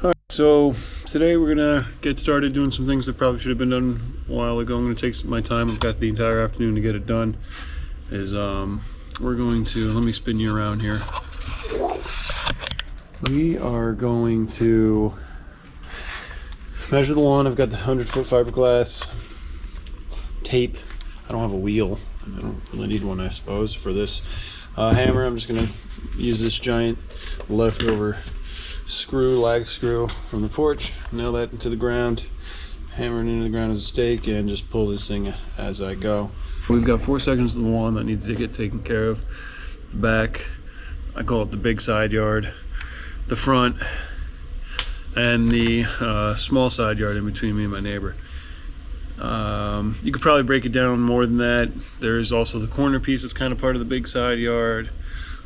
Alright, so today we're gonna get started doing some things that probably should have been done a while ago. I'm gonna take my time. I've got the entire afternoon to get it done. We're going to, let me spin you around here. We are going to measure the lawn. I've got the 100-foot fiberglass tape. I don't have a wheel. I don't really need one, I suppose, for this hammer. I'm just gonna use this giant leftover screw, lag screw from the porch, nail that into the ground, hammer it into the ground as a stake, and just pull this thing as I go. We've got 4 sections of the lawn that need to get taken care of. The back, I call it the big side yard, the front, and the small side yard in between me and my neighbor. You could probably break it down more than that. There's also the corner piece that's kind of part of the big side yard.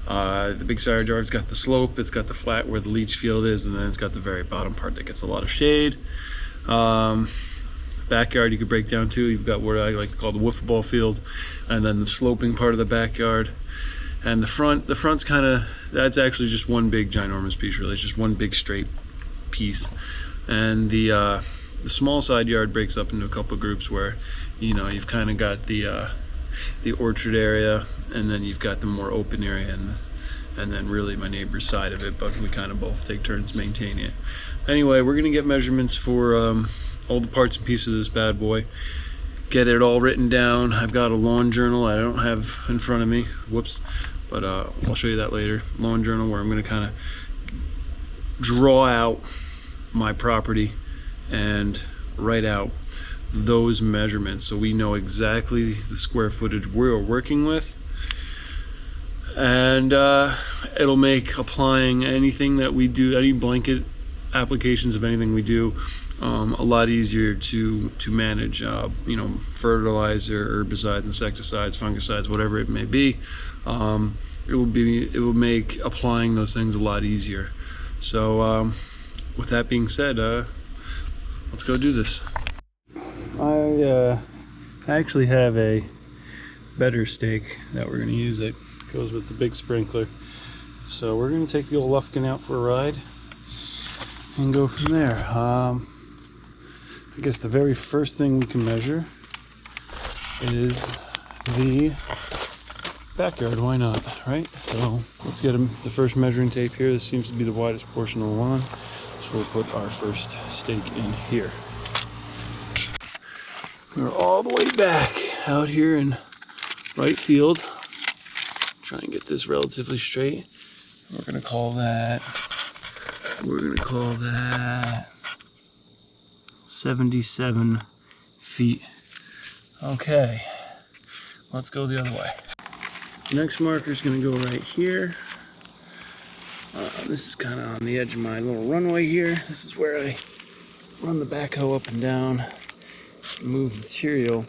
The big side yard's got the slope, it's got the flat where the leach field is, and then it's got the very bottom part that gets a lot of shade. Backyard you could break down too. You've got what I like to call the wiffle ball field, and then the sloping part of the backyard. And the front's kind of, that's actually just one big ginormous piece, really. It's just one big straight piece. And the small side yard breaks up into a couple of groups where, you know, you've kind of got the orchard area, and then you've got the more open area, and then really my neighbor's side of it, but we kind of both take turns maintaining it. Anyway, we're gonna get measurements for all the parts and pieces of this bad boy, get it all written down. I've got a lawn journal I don't have in front of me, whoops, but I'll show you that later. Lawn journal where I'm gonna kind of draw out my property and write out those measurements so we know exactly the square footage we're working with, and it'll make applying anything that we do, any blanket applications of anything we do, a lot easier to manage. You know, fertilizer, herbicides, insecticides, fungicides, whatever it may be. It will make applying those things a lot easier. So with that being said, let's go do this. I actually have a better stake that we're going to use that goes with the big sprinkler. So we're going to take the old Lufkin out for a ride and go from there. I guess the very first thing we can measure is the backyard. Why not, right? So let's get the first measuring tape here. This seems to be the widest portion of the lawn, so we'll put our first stake in here. We're all the way back out here in right field. Try and get this relatively straight. We're gonna call that 77 feet. Okay, let's go the other way. Next marker is gonna go right here. This is kind of on the edge of my little runway here. This is where I run the backhoe up and down, move material.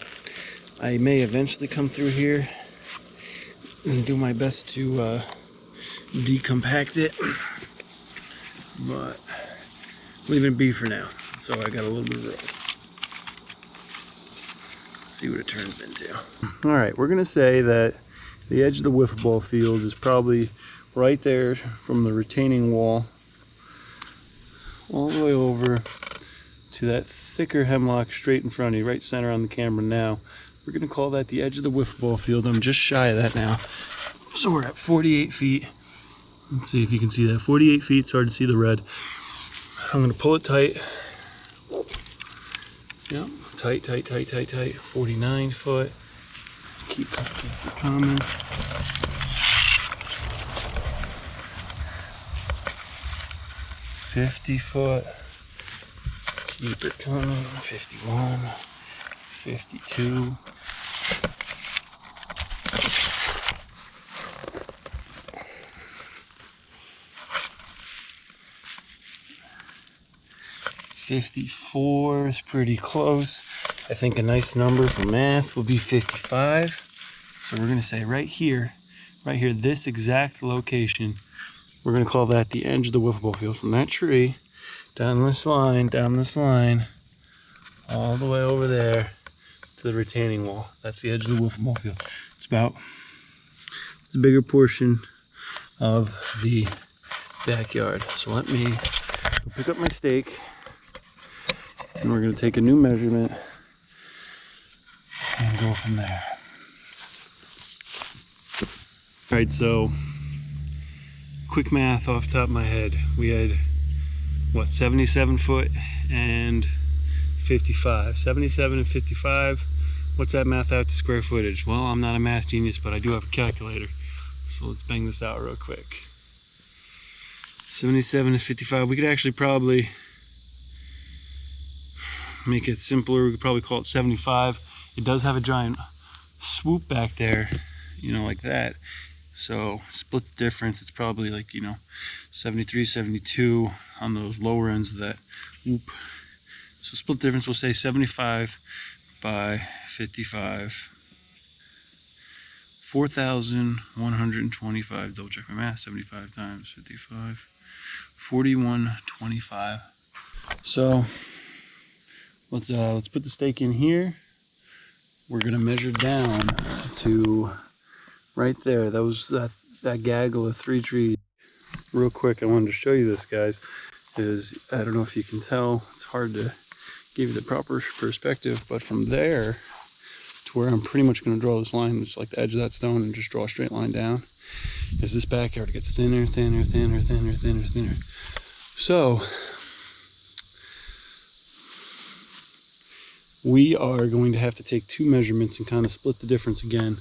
I may eventually come through here and do my best to decompact it, but leaving it be for now. So I got a little bit of room. See what it turns into. All right, we're gonna say that the edge of the wiffle ball field is probably right there from the retaining wall all the way over to that thicker hemlock straight in front of you, right center on the camera now. We're gonna call that the edge of the wiffle ball field. I'm just shy of that now. So we're at 48 feet. Let's see if you can see that. 48 feet, it's hard to see the red. I'm gonna pull it tight. Yep, tight, tight, tight, tight, tight. 49 foot. Keep it coming. 50 foot. Keep it coming. 51. 52. 54 is pretty close. I think a nice number for math will be 55. So we're going to say right here, this exact location, we're going to call that the edge of the wiffle ball field. From that tree, down this line, all the way over there to the retaining wall. That's the edge of the wiffle ball field. It's the bigger portion of the backyard. So let me So pick up my stake, and we're going to take a new measurement and go from there. All right, so quick math off the top of my head. We had, what, 77 foot and 55. 77 and 55. What's that math out to square footage? Well, I'm not a math genius, but I do have a calculator. So let's bang this out real quick. 77 and 55. We could actually probably make it simpler. We could probably call it 75. It does have a giant swoop back there, you know, like that. So split the difference, it's probably like, you know, 73, 72 on those lower ends of that whoop. So split the difference, we'll say 75 by 55. 4,125, double check my math, 75 times 55. 4125. So let's put the stake in here. We're gonna measure down to right there. That gaggle of 3 trees. Real quick, I wanted to show you this, guys. I don't know if you can tell. It's hard to give you the proper perspective, but from there to where I'm pretty much gonna draw this line, just like the edge of that stone, and just draw a straight line down, is this backyard gets thinner, thinner, thinner, thinner, thinner, thinner. So we are going to have to take 2 measurements and kind of split the difference again,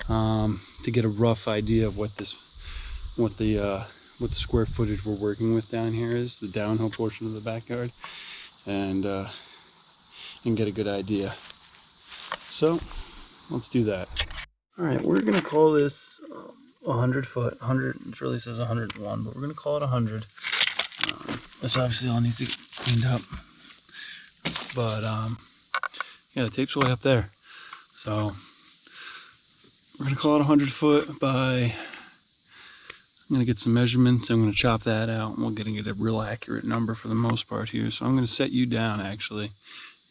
to get a rough idea of what the square footage we're working with down here is, the downhill portion of the backyard, and get a good idea. So let's do that. All right, we're gonna call this 100 foot. 100, it really says 101, but we're gonna call it 100. This obviously all needs to get cleaned up, but yeah, the tape's way up there. So we're gonna call it 100 foot by, I'm gonna get some measurements, I'm gonna chop that out, and we're gonna get a real accurate number for the most part here. So I'm gonna set you down, actually.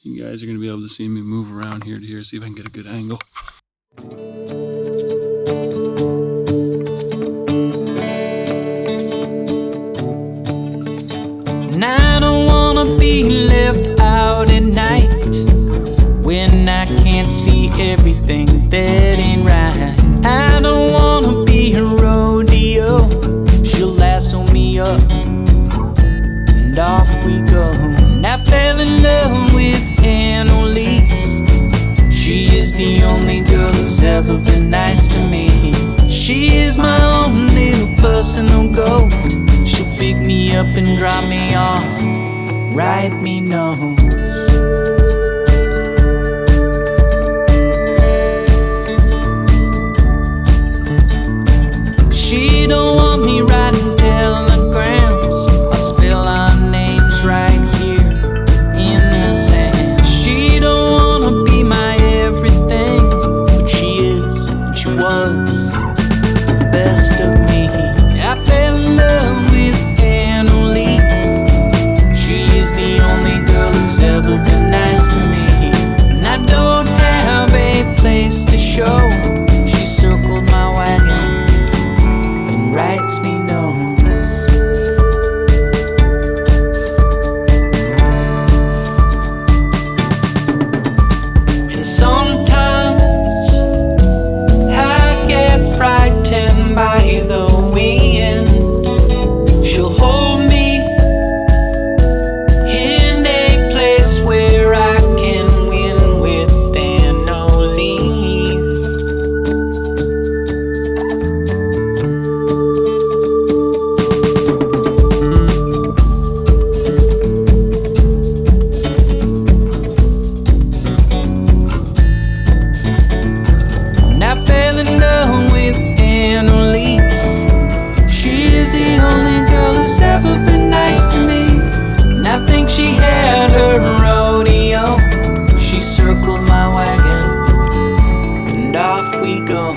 You guys are gonna be able to see me move around here to here, see if I can get a good angle. And I don't wanna be left out at night when I can't see everything that ain't right. I don't wanna be a rodeo. She'll lasso me up and off we go. And I fell in love with Annalise. She is the only girl who's ever been nice to me. She is my own little personal goat. She'll pick me up and drop me off, write me notes. She don't want me writing telegrams. I'll spell our names right here in the sand. She don't wanna be my everything, but she is, and she was the best of me. I fell in love with Annalise. She is the only girl who's ever been nice to me. And I don't have a place to show. She circled my wagon, writes me notes. And sometimes I get frightened by the wind. She'll hold me in a place where I can win with Annalise. And I fell in love with Annalise. She is the only girl who's ever been nice to me. And I think she had her rodeo. She circled my wagon, and off we go.